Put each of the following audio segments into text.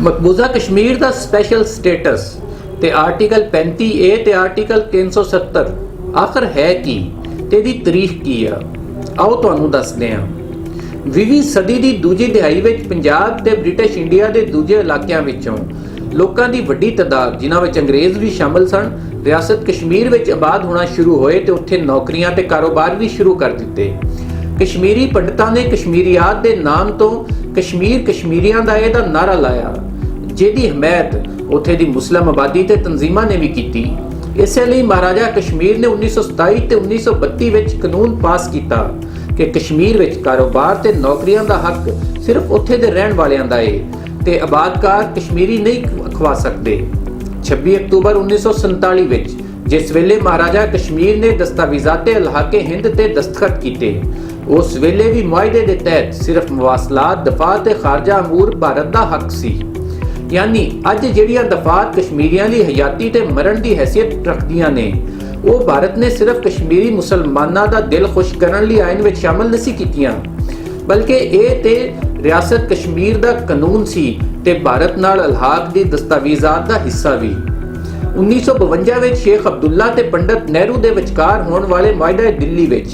ਮਕਬੂਜ਼ਾ ਕਸ਼ਮੀਰ ਦਾ special status ਤੇ article 35A ਤੇ article 370 ਆਖਰ ਹੈ ਕੀ ਤੇ ਇਹਦੀ ਤਾਰੀਖ ਕੀ ਆ, ਆਓ ਤੁਹਾਨੂੰ ਦੱਸਦੇ ਹਾਂ। 20ਵੀਂ ਸਦੀ ਦੀ ਦੂਜੀ ਦਿਹਾਈ ਵਿੱਚ ਪੰਜਾਬ ਤੇ ਬ੍ਰਿਟਿਸ਼ ਇੰਡੀਆ ਦੇ ਦੂਜੇ ਇਲਾਕਿਆਂ ਵਿੱਚੋਂ ਲੋਕਾਂ ਦੀ ਵੱਡੀ ਤਾਦਾਦ, ਜਿਨ੍ਹਾਂ ਵਿੱਚ ਅੰਗਰੇਜ਼ ਵੀ ਸ਼ਾਮਲ ਸਨ, ਰਿਆਸਤ ਕਸ਼ਮੀਰ ਵਿੱਚ ਆਬਾਦ ਹੋਣਾ ਸ਼ੁਰੂ ਹੋਏ ਤੇ ਉੱਥੇ ਨੌਕਰੀਆਂ ਤੇ ਕਾਰੋਬਾਰ ਵੀ ਸ਼ੁਰੂ ਕਰ ਦਿੱਤੇ। ਕਸ਼ਮੀਰੀ ਪੰਡਤਾਂ ਨੇ ਕਸ਼ਮੀਰੀਆਤ ਦੇ ਨਾਮ ਤੋਂ ਕਸ਼ਮੀਰ ਕਸ਼ਮੀਰੀਆਂ ਦਾ ਇਹਦਾ ਨਾਰਾ ਲਾਇਆ, ਜਿਹਦੀ ਹਮਾਇਤ ਉੱਥੇ ਦੀ ਮੁਸਲਿਮ ਆਬਾਦੀ ਤੇ ਤਨਜ਼ੀਮਾਂ ਨੇ ਵੀ ਕੀਤੀ। ਇਸੇ ਲਈ ਮਹਾਰਾਜਾ ਕਸ਼ਮੀਰ ਨੇ 1927 ਤੇ 1932 ਵਿੱਚ ਕਾਨੂੰਨ ਪਾਸ ਕੀਤਾ ਕਿ ਕਸ਼ਮੀਰ ਵਿੱਚ ਕਾਰੋਬਾਰ ਤੇ ਨੌਕਰੀਆਂ ਦਾ ਹੱਕ ਸਿਰਫ ਉੱਥੇ ਦੇ ਰਹਿਣ ਵਾਲਿਆਂ ਦਾ ਹੈ ਤੇ ਆਬਾਦਕਾਰ ਕਸ਼ਮੀਰੀ ਨਹੀਂ ਖਵਾ ਸਕਦੇ। 26 ਅਕਤੂਬਰ 1947 ਵਿੱਚ ਜਿਸ ਵੇਲੇ ਮਹਾਰਾਜਾ ਕਸ਼ਮੀਰ ਨੇ ਦਸਤਾਵੇਜ਼ਾਤੇ ਇਲਾਕੇ ਹਿੰਦ ਤੇ ਦਸਤਖਤ ਕੀਤੇ, ਉਸ ਵੇਲੇ ਵੀ ਮੁਆਹਦੇ ਦੇ ਤਹਿਤ ਸਿਰਫ ਮਵਾਸਲਾਤ, ਦਫਾ ਤੇ ਖਾਰਜਾ ਅਮੂਰ ਭਾਰਤ ਦਾ ਹੱਕ ਸੀ। ਯਾਨੀ ਅੱਜ ਜਿਹੜੀਆਂ ਦਫਾਤ ਕਸ਼ਮੀਰੀਆਂ ਲਈ ਹਯਾਤੀ ਤੇ ਮਰਨ ਦੀ ਹੈਸੀਅਤ ਰੱਖਦੀਆਂ ਨੇ, ਉਹ ਭਾਰਤ ਨੇ ਸਿਰਫ ਕਸ਼ਮੀਰੀ ਮੁਸਲਮਾਨਾਂ ਦਾ ਦਿਲ ਖੁਸ਼ ਕਰਨ ਲਈ ਆਇਨ ਵਿੱਚ ਸ਼ਾਮਲ ਨਹੀਂ ਕੀਤੀਆਂ, ਬਲਕਿ ਇਹ ਤੇ ਰਿਆਸਤ ਕਸ਼ਮੀਰ ਦਾ ਕਾਨੂੰਨ ਸੀ ਤੇ ਭਾਰਤ ਨਾਲ ਅਲਹਾਕ ਦੀ ਦਸਤਾਵੇਜ਼ਾਤ ਦਾ ਹਿੱਸਾ ਵੀ। 1952 ਵਿੱਚ ਸ਼ੇਖ ਅਬਦੁੱਲਾ ਤੇ ਪੰਡਤ ਨਹਿਰੂ ਦੇ ਵਿਚਕਾਰ ਹੋਣ ਵਾਲੇ ਮੁਆਹਦੇ ਦਿੱਲੀ ਵਿੱਚ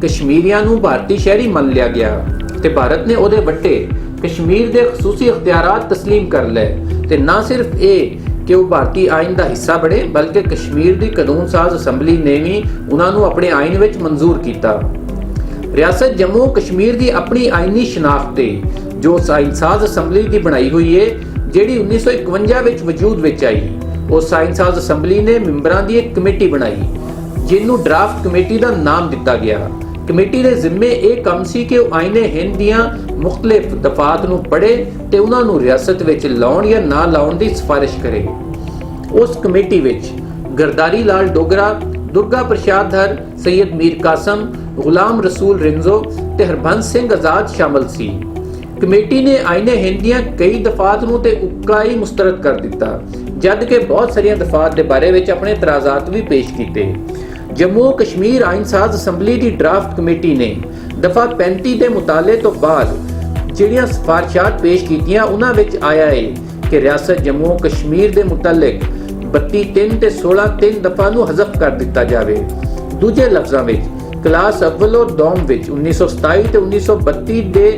ਕਸ਼ਮੀਰੀਆਂ ਨੂੰ ਭਾਰਤੀ ਸ਼ਹਿਰੀ ਮੰਨ ਲਿਆ ਗਿਆ ਤੇ ਭਾਰਤ ਨੇ ਉਹਦੇ ਵੱਟੇ ਕਸ਼ਮੀਰ ਦੇ ਖਸੂਸੀ ਅਖਤਿਆਰਾਤ ਤਸਲੀਮ ਕਰ ਲਏ ਤੇ ਨਾ ਸਿਰਫ ਇਹ ਕਿ ਉਹ ਭਾਰਤੀ ਆਇਨ ਦਾ ਹਿੱਸਾ ਬਣੇ, ਬਲਕਿ ਕਸ਼ਮੀਰ ਦੀ ਕਾਨੂੰਨ ਸਾਜ਼ ਅਸੈਂਬਲੀ ਨੇ ਵੀ ਉਹਨਾਂ ਨੂੰ ਆਪਣੇ ਆਇਨ ਵਿੱਚ ਮਨਜ਼ੂਰ ਕੀਤਾ। ਰਿਆਸਤ ਜੰਮੂ ਕਸ਼ਮੀਰ ਦੀ ਆਪਣੀ ਆਇਨੀ ਸ਼ਨਾਖਤ ਹੈ, ਜੋ ਆਇਨ ਸਾਜ਼ ਅਸੈਂਬਲੀ ਦੀ ਬਣਾਈ ਹੋਈ ਹੈ, ਜਿਹੜੀ 1951 ਵਿੱਚ ਵਜੂਦ ਵਿੱਚ ਆਈ। ਉਸ ਆਇਨ ਸਾਜ਼ ਅਸੈਂਬਲੀ ਨੇ ਮੈਂਬਰਾਂ ਦੀ ਇੱਕ ਕਮੇਟੀ ਬਣਾਈ, ਜਿਹਨੂੰ ਡਰਾਫਟ ਕਮੇਟੀ ਦਾ ਨਾਮ ਦਿੱਤਾ ਗਿਆ। ਕਮੇਟੀ ਦੇ ਜ਼ਿੰਮੇ ਇਹ ਕੰਮ ਸੀ ਕਿ ਉਹ ਆਇਨੇ ਹਿੰਦ ਦੀਆਂ ਮੁਖਤਲਿਫ ਦਫਾਤ ਨੂੰ ਪੜ੍ਹੇ ਤੇ ਉਹਨਾਂ ਨੂੰ ਰਿਆਸਤ ਵਿੱਚ ਲਾਉਣ ਜਾਂ ਨਾ ਲਾਉਣ ਦੀ ਸਿਫਾਰਿਸ਼ ਕਰੇ। ਉਸ ਕਮੇਟੀ ਵਿੱਚ ਗਰਦਾਰੀ ਲਾਲ ਡੋਗਰਾ, ਦੁਰਗਾ ਪ੍ਰਸਾਦ ਧਰ, ਸੈਯਦ ਮੀਰ ਕਾਸਮ, ਗੁਲਾਮ ਰਸੂਲ ਰਿੰਜ਼ੋ ਤੇ ਹਰਬੰਸ ਸਿੰਘ ਆਜ਼ਾਦ ਸ਼ਾਮਲ ਸੀ। ਕਮੇਟੀ ਨੇ ਆਇਨੇ ਹਿੰਦ ਦੀਆਂ ਕਈ ਦਫਾਤ ਨੂੰ ਤੇ ਉਕਾਈ ਮੁਸਤਰਦ ਕਰ ਦਿੱਤਾ, ਜਦ ਕਿ ਬਹੁਤ ਸਾਰੀਆਂ ਦਫਾਤ ਦੇ ਬਾਰੇ ਵਿੱਚ ਆਪਣੇ ਇਤਰਾਜ਼ਾਤ ਵੀ ਪੇਸ਼ ਕੀਤੇ। ਜੰਮੂ ਕਸ਼ਮੀਰ ਆਇਨ ਸਾਜ਼ ਅਸੈਂਬਲੀ ਦੀ ਡਰਾਫਟ ਕਮੇਟੀ ਨੇ ਦਫਾ 35 ਦੇ ਮੁਤਾਲੇ ਤੋਂ ਬਾਅਦ ਜਿਹੜੀਆਂ ਸਿਫਾਰਸ਼ਾਤ ਪੇਸ਼ ਕੀਤੀਆਂ, ਉਹਨਾਂ ਵਿੱਚ ਆਇਆ ਹੈ ਕਿ ਰਿਆਸਤ ਜੰਮੂ ਕਸ਼ਮੀਰ ਦੇ ਮੁਤਲਕ 32(3) ਤੇ 16(3) ਦਫਾ ਨੂੰ ਹਜ਼ਫ ਕਰ ਦਿੱਤਾ ਜਾਵੇ। ਦੂਜੇ ਲਫ਼ਜ਼ਾਂ ਵਿੱਚ ਕਲਾਸ ਅਵਲੋ ਦੌਮ ਵਿੱਚ 1927 ਤੇ 1932 ਦੇ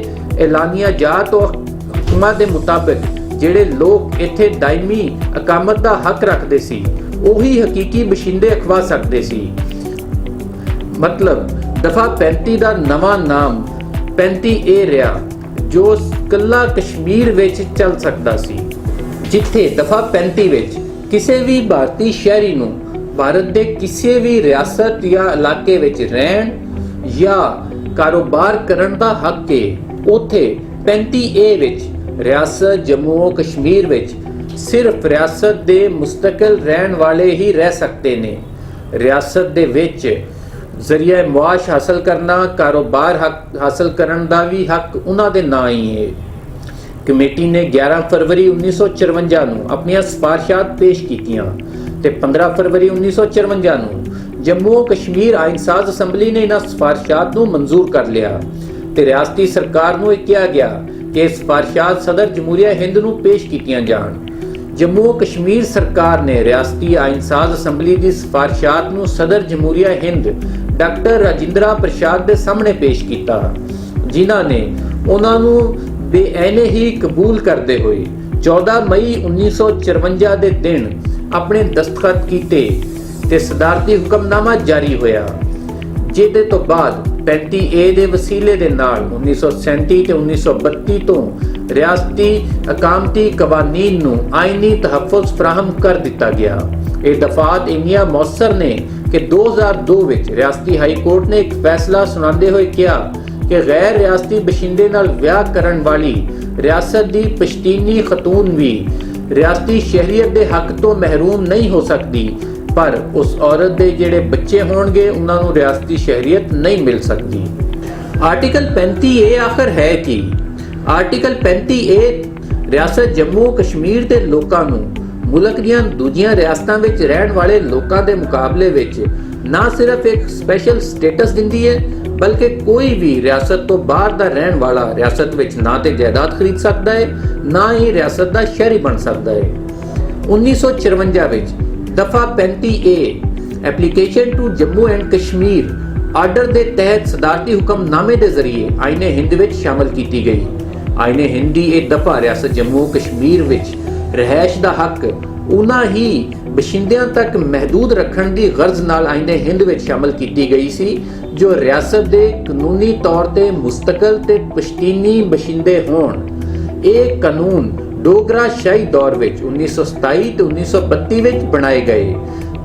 ਐਲਾਨੀਆ ਜਾਤ ਤੋਂ ਹੁਕਮਾਂ ਦੇ ਮੁਤਾਬਕ ਜਿਹੜੇ ਲੋਕ ਇੱਥੇ ਦਾਇਮੀ ਇਕਾਮਤ ਦਾ ਹੱਕ ਰੱਖਦੇ ਸੀ, ਉਹੀ ਹਕੀਕੀ ਬਸ਼ਿੰਦੇ ਅਖਵਾ ਸਕਦੇ ਸੀ। ਮਤਲਬ ਦਫਾ 35 ਦਾ ਨਵਾਂ ਨਾਮ 35A ਰਿਹਾ, ਜੋ ਕੱਲਾ ਕਸ਼ਮੀਰ ਵਿੱਚ ਚੱਲ ਸਕਦਾ ਸੀ, ਜਿੱਥੇ ਦਫਾ 35 ਵਿੱਚ ਕਿਸੇ ਵੀ ਭਾਰਤੀ ਸ਼ਹਿਰੀ ਨੂੰ ਭਾਰਤ ਦੇ ਕਿਸੇ ਵੀ ਰਿਆਸਤ ਜਾਂ ਇਲਾਕੇ ਵਿੱਚ ਰਹਿਣ ਜਾਂ ਕਾਰੋਬਾਰ ਕਰਨ ਦਾ ਹੱਕ ਹੈ। ਉੱਥੇ 35A ਵਿੱਚ ਰਿਆਸਤ ਜੰਮੂ ਕਸ਼ਮੀਰ ਵਿੱਚ ਸਿਰਫ ਰਿਆਸਤ ਦੇ ਮੁਸਤਕਿਲ ਰਹਿਣ ਵਾਲੇ ਹੀ ਰਹਿ ਸਕਦੇ ਨੇ। ਰਿਆਸਤ ਦੇ ਵਿੱਚ ਜ਼ਰੀਆ ਮੁਆਸ਼ ਹਾਸਲ ਕਰਨਾ, ਕਾਰੋਬਾਰ ਹਾਸਲ ਕਰਨ ਦਾ ਵੀ ਹੱਕ ਉਹਨਾਂ ਦੇ ਨਾਂ ਹੀ ਹੈ। ਕਮੇਟੀ ਨੇ 11 ਫਰਵਰੀ 1954 ਨੂੰ ਆਪਣੀਆਂ ਸਿਫਾਰਸ਼ਾਤ ਪੇਸ਼ ਕੀਤੀਆਂ ਤੇ 15 ਫਰਵਰੀ 1954 ਨੂੰ ਜੰਮੂ ਕਸ਼ਮੀਰ ਆਇਨ ਸਾਜ਼ ਅਸੈਂਬਲੀ ਨੇ ਇਹਨਾਂ ਸਿਫਾਰਸ਼ਾਤ ਨੂੰ ਮਨਜ਼ੂਰ ਕਰ ਲਿਆ ਤੇ ਰਿਆਸਤੀ ਸਰਕਾਰ ਨੂੰ ਇਹ ਕਿਹਾ ਗਿਆ ਕਿ ਇਹ ਸਿਫਾਰਸ਼ਾਤ ਸਦਰ ਜਮਹੂਰੀਆ ਹਿੰਦ ਨੂੰ ਪੇਸ਼ ਕੀਤੀਆਂ ਜਾਣ। ਜੰਮੂ ਕਸ਼ਮੀਰ ਸਰਕਾਰ ਨੇ ਰਿਆਸਤੀ ਆਇਨ ਸਾਜ਼ ਅਸੈਂਬਲੀ ਦੀ ਸਿਫਾਰਸ਼ਾਤ ਨੂੰ ਸਦਰ ਜਮਹੂਰੀਆ ਹਿੰਦ ਡਾਕਟਰ ਰਾਜਿੰਦਰਾ ਪ੍ਰਸਾਦ ਦੇ ਸਾਹਮਣੇ ਪੇਸ਼ ਕੀਤਾ, ਜਿਨ੍ਹਾਂ ਨੇ ਉਹਨਾਂ ਨੂੰ ਬੇਅਨੇ ਹੀ ਕਬੂਲ ਕਰਦੇ ਹੋਏ 14 ਮਈ 1954 ਦੇ ਦਿਨ ਆਪਣੇ ਦਸਤਖਤ ਕੀਤੇ ਤੇ ਸਦਾਰਤੀ ਹੁਕਮਨਾਮਾ ਜਾਰੀ ਹੋਇਆ, ਜਿਹਦੇ ਤੋਂ ਬਾਅਦ 35A ਦੇ ਵਸੀਲੇ ਦੇ ਨਾਲ 1937 ਤੇ 1932 ਤੋਂ ਰਿਆਸਤੀ ਅਕਾਮਤੀ ਕਵਾਨੀਨ ਨੂੰ ਆਇਨੀ ਤਹੱਫੁਜ਼ ਫਰਾਹਮ ਕਰ ਦਿੱਤਾ ਗਿਆ। ਇਹ ਦਫਾਤ ਇੰਨੀਆਂ ਮੌਸਰ ਨੇ ਕਿ 2002 ਵਿੱਚ ਰਿਆਸਤੀ ਹਾਈ ਕੋਰਟ ਨੇ ਇੱਕ ਫੈਸਲਾ ਸੁਣਾਉਂਦੇ ਹੋਏ ਕਿਹਾ ਕਿ ਗੈਰ ਰਿਆਸਤੀ ਬਸ਼ਿੰਦੇ ਨਾਲ ਵਿਆਹ ਕਰਨ ਵਾਲੀ ਰਿਆਸਤ ਦੀ ਪਸ਼ਤੀਨੀ ਖਤੂਨ ਵੀ ਰਿਆਸਤੀ ਸ਼ਹਿਰੀਅਤ ਦੇ ਹੱਕ ਤੋਂ ਮਹਿਰੂਮ ਨਹੀਂ ਹੋ ਸਕਦੀ, ਪਰ ਉਸ ਔਰਤ ਦੇ ਜਿਹੜੇ ਬੱਚੇ ਹੋਣਗੇ ਉਹਨਾਂ ਨੂੰ ਰਿਆਸਤੀ ਸ਼ਹਿਰੀਅਤ ਨਹੀਂ ਮਿਲ ਸਕਦੀ। ਆਰਟੀਕਲ 35A ਆਖਰ ਹੈ ਕਿ ਆਰਟੀਕਲ 35A ਰਿਆਸਤ ਜੰਮੂ ਕਸ਼ਮੀਰ ਦੇ ਲੋਕਾਂ ਨੂੰ ਮੁਲਕ ਦੀਆਂ ਦੂਜੀਆਂ ਰਿਆਸਤਾਂ ਵਿੱਚ ਰਹਿਣ ਵਾਲੇ ਲੋਕਾਂ ਦੇ ਮੁਕਾਬਲੇ ਵਿੱਚ ਨਾ ਸਿਰਫ ਇੱਕ ਸਪੈਸ਼ਲ ਸਟੇਟਸ ਦਿੰਦੀ ਹੈ, ਬਲਕਿ ਕੋਈ ਵੀ ਰਿਆਸਤ ਤੋਂ ਬਾਹਰ ਦਾ ਰਹਿਣ ਵਾਲਾ ਰਿਆਸਤ ਵਿੱਚ ਨਾ ਤੇ ਜਾਇਦਾਦ ਖਰੀਦ ਸਕਦਾ ਹੈ, ਨਾ ਹੀ ਰਿਆਸਤ ਦਾ ਸ਼ਹਿਰੀ ਬਣ ਸਕਦਾ ਹੈ। 1954 ਵਿੱਚ ਦਫਾ 35A application to Jammu and Kashmir order ਦੇ ਤਹਿਤ ਸਦਾਰਤੀ ਹੁਕਮਨਾਮੇ ਦੇ ਜ਼ਰੀਏ ਆਇਨੇ ਹਿੰਦ ਵਿੱਚ ਸ਼ਾਮਲ ਕੀਤੀ ਗਈ। ਆਇਨੇ ਹਿੰਦ ਦੀ ਇਹ ਦਫਾ ਰਿਆਸਤ ਜੰਮੂ ਕਸ਼ਮੀਰ ਵਿੱਚ ਰਿਹਾਇਸ਼ ਦਾ ਹੱਕ ਉਹਨਾਂ ਹੀ ਬਸ਼ਿੰਦਿਆਂ ਤੱਕ ਮਹਿਦੂਦ ਰੱਖਣ ਦੀ ਗਰਜ਼ ਨਾਲ ਆਇਨੇ ਹਿੰਦ ਵਿੱਚ ਸ਼ਾਮਲ ਕੀਤੀ ਗਈ ਸੀ ਜੋ ਰਿਆਸਤ ਦੇ ਕਾਨੂੰਨੀ ਤੌਰ ਤੇ ਮੁਸਤਕਲ ਤੇ ਪਸ਼ਤੀਨੀ ਬਸ਼ਿੰਦੇ ਹੋਣ। ਇਹ ਕਾਨੂੰਨ ਡੋਗਰਾ ਸ਼ਾਹੀ ਦੌਰ ਵਿੱਚ 1927 ਤੇ 1932 ਵਿੱਚ ਬਣਾਏ ਗਏ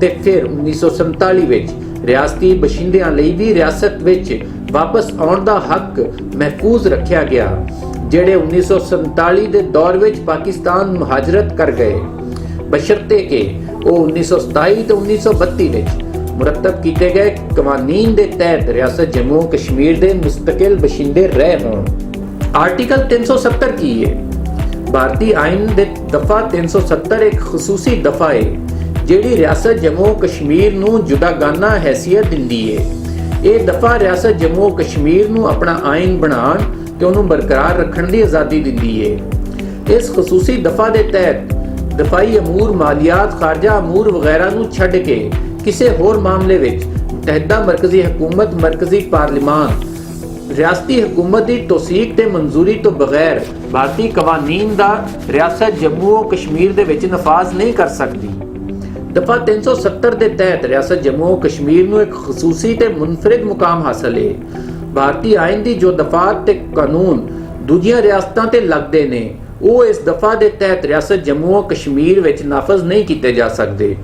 ਤੇ ਫਿਰ 1947 ਵਿੱਚ ਰਿਆਸਤੀ ਬਸ਼ਿੰਦਿਆਂ ਲਈ ਵੀ ਰਿਆਸਤ ਵਿੱਚ ਵਾਪਸ ਆਉਣ ਦਾ ਹੱਕ ਮਹਿਫੂਜ਼ ਰੱਖਿਆ ਗਿਆ, ਜਿਹੜੇ 1947 ਦੇ ਦੌਰ ਵਿੱਚ ਪਾਕਿਸਤਾਨ ਮੁਹਾਜਰਤ ਕਰ ਗਏ, ਬਸ਼ਰਤੇ ਕਿ ਉਹ 1927 ਤੇ 1932 ਵਿੱਚ ਮੁਰਤਬ ਕੀਤੇ ਗਏ ਕਵਾਨੀਨ ਦੇ ਤਹਿਤ ਰਿਆਸਤ ਜੰਮੂ ਕਸ਼ਮੀਰ ਦੇ ਮੁਸਤਕਿਲ ਬਸ਼ਿੰਦੇ ਰਹੇ ਹੋਣ। ਆਰਟੀਕਲ 370 ਕੀ ਹੈ? ਭਾਰਤੀ ਆਇਨ ਦੇ ਦਫਾ 370 ਇੱਕ ਖਸੂਸੀ ਦਫਾ ਹੈ ਜਿਹੜੀ ਰਿਆਸਤ ਜੰਮੂ ਕਸ਼ਮੀਰ ਨੂੰ ਜੁਦਾਗਾਨਾ ਹੈਸੀਅਤ ਦਿੰਦੀ ਹੈ। ਇਹ ਦਫਾ ਰਿਆਸਤ ਜੰਮੂ ਕਸ਼ਮੀਰ ਨੂੰ ਆਪਣਾ ਆਇਨ ਬਣਾਉਣ ਤੇ ਉਹਨੂੰ ਬਰਕਰਾਰ ਰੱਖਣ ਦੀ ਆਜ਼ਾਦੀ ਦਿੰਦੀ ਹੈ। ਇਸ ਖਸੂਸੀ ਦਫਾ ਦੇ ਤਹਿਤ ਦਫਾਈ ਅਮੂਰ, ਮਾਲੀਆਤ, ਖਾਰਜਾ ਅਮੂਰ ਵਗੈਰਾ ਨੂੰ ਛੱਡ ਕੇ ਕਿਸੇ ਹੋਰ ਮਾਮਲੇ ਵਿੱਚ ਮੁਤਹਿਦਾ ਮਰਕਜ਼ੀ ਹਕੂਮਤ, ਮਰਕਜ਼ੀ ਪਾਰਲੀਮਾਨ ਰਿਆਸਤੀ ਹਕੂਮਤ ਦੀ ਤੌਸੀਕ ਤੇ ਮਨਜ਼ੂਰੀ ਤੋਂ ਬਗੈਰ ਭਾਰਤੀ ਕਵਾਨੀਨ ਦਾ ਰਿਆਸਤ ਜੰਮੂ ਕਸ਼ਮੀਰ ਦੇ ਵਿੱਚ ਨਫਾਜ਼ ਨਹੀਂ ਕਰ ਸਕਦੀ। ਦਫਾ 370 ਦੇ ਤਹਿਤ ਰਿਆਸਤ ਜੰਮੂ ਕਸ਼ਮੀਰ ਨੂੰ ਇੱਕ ਖਸੂਸੀ ਤੇ ਮੁਨਫਰਿਦ ਮੁਕਾਮ ਹਾਸਲ ਹੈ। ਭਾਰਤੀ ਆਇਨ ਦੀ ਜੋ ਦਫਾਤ ਤੇ ਕਾਨੂੰਨ ਦੂਜੀਆਂ ਰਿਆਸਤਾਂ ਤੇ ਲੱਗਦੇ ਨੇ ਉਹ ਇਸ ਦਫਾ ਦੇ ਤਹਿਤ ਰਿਆਸਤ ਜੰਮੂ ਕਸ਼ਮੀਰ ਵਿੱਚ ਨਾਫਜ਼ ਨਹੀਂ ਕੀਤੇ ਜਾ ਸਕਦੇ।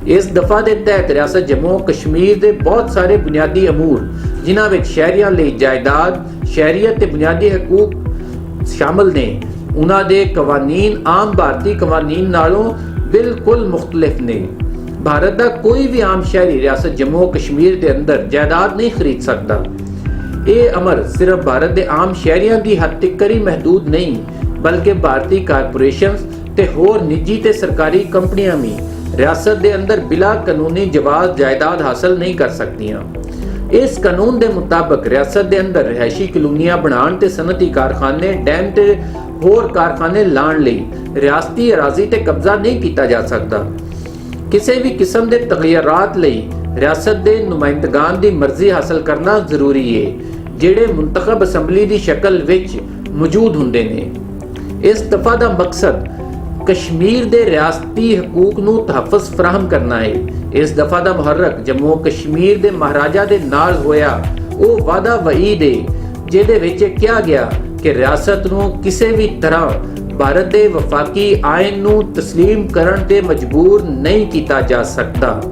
ਇਸ ਦਫਾ ਦੇ ਤਹਿਤ ਰਿਆਸਤ ਜੰਮੂ ਕਸ਼ਮੀਰ ਦੇ ਬਹੁਤ ਸਾਰੇ ਬੁਨਿਆਦੀ ਅਮੂਰ ਜਿਨ੍ਹਾਂ ਵਿੱਚ ਸ਼ਹਿਰੀਆਂ ਲਈ ਜਾਇਦਾਦ, ਸ਼ਹਿਰੀਅਤ ਤੇ ਬੁਨਿਆਦੀ ਹਕੂਕ ਸ਼ਾਮਲ ਨੇ, ਉਹਨਾਂ ਦੇ ਕਵਾਨੀਨ ਆਮ ਭਾਰਤੀ ਕਵਾਨੀਨ ਨਾਲੋਂ ਬਿਲਕੁਲ ਮੁਖਤਲਿਫ ਨੇ। ਭਾਰਤ ਦਾ ਕੋਈ ਵੀ ਆਮ ਸ਼ਹਿਰੀ ਰਿਆਸਤ ਜੰਮੂ ਕਸ਼ਮੀਰ ਦੇ ਅੰਦਰ ਜਾਇਦਾਦ ਨਹੀਂ ਖਰੀਦ ਸਕਦਾ। ਇਹ ਅਮਰ ਸਿਰਫ ਭਾਰਤ ਦੇ ਆਮ ਸ਼ਹਿਰੀਆਂ ਦੀ ਹੱਦ ਤੱਕ ਹੀ ਮਹਿਦੂਦ ਨਹੀਂ ਬਲਕਿ ਭਾਰਤੀ ਕਾਰਪੋਰੇਸ਼ਨਸ ਤੇ ਹੋਰ ਨਿੱਜੀ ਤੇ ਸਰਕਾਰੀ ਕੰਪਨੀਆਂ ਵੀ ਰਿਆਸਤ ਦੇ ਅੰਦਰ ਬਿਲਾ ਕਾਨੂੰਨੀ ਜਵਾਜ਼ ਜਾਇਦਾਦ ਹਾਸਲ ਨਹੀਂ ਕਰ ਸਕਦੀਆਂ। ਇਸ ਕਾਨੂੰਨ ਦੇ ਮੁਤਾਬਕ ਰਿਆਸਤ ਦੇ ਅੰਦਰ ਰਿਹਾਇਸ਼ੀ ਕਲੋਨੀਆਂ ਬਣਾਉਣ ਤੇ ਸਨਅਤੀ ਕਾਰਖਾਨੇ, ਡੈਮ ਤੇ ਹੋਰ ਕਾਰਖਾਨੇ ਲਾਉਣ ਲਈ ਰਿਆਸਤੀ ਅਰਾਜ਼ੀ ਤੇ ਕਬਜ਼ਾ ਨਹੀਂ ਕੀਤਾ ਜਾ ਸਕਦਾ। ਕਿਸੇ ਵੀ ਕਿਸਮ ਦੇ ਤਗਯਰਾਤ ਲਈ ਰਿਆਸਤ ਦੇ ਨੁਮਾਇੰਦਗਾਨ ਦੀ ਮਰਜ਼ੀ ਹਾਸਲ ਕਰਨਾ ਜ਼ਰੂਰੀ ਹੈ ਜਿਹੜੇ ਮੁੰਤਖਬ ਅਸੈਂਬਲੀ ਦੀ ਸ਼ਕਲ ਵਿੱਚ ਮੌਜੂਦ ਹੁੰਦੇ ਨੇ। ਇਸ ਦਫਾ ਦਾ ਮਕਸਦ ਕਸ਼ਮੀਰ ਦੇ ਰਿਆਸਤੀ ਹਕੂਕ ਨੂੰ ਤਹਫਜ਼ ਫਰਾਹਮ ਕਰਨਾ ਹੈ। ਇਸ ਦਫਾ ਦਾ ਮੁਹਰਕ ਜੰਮੂ ਕਸ਼ਮੀਰ ਦੇ ਮਹਾਰਾਜਾ ਦੇ ਨਾਲ ਹੋਇਆ ਉਹ ਵਾਅਦਾ ਵਈਦ ਹੈ ਜਿਹਦੇ ਵਿੱਚ ਕਿਹਾ ਗਿਆ ਕਿ ਰਿਆਸਤ ਨੂੰ ਕਿਸੇ ਵੀ ਤਰ੍ਹਾਂ ਭਾਰਤ ਦੇ ਵਫਾਕੀ ਆਇਨ ਨੂੰ ਤਸਲੀਮ ਕਰਨ ਤੇ ਮਜਬੂਰ ਨਹੀਂ ਕੀਤਾ ਜਾ ਸਕਦਾ।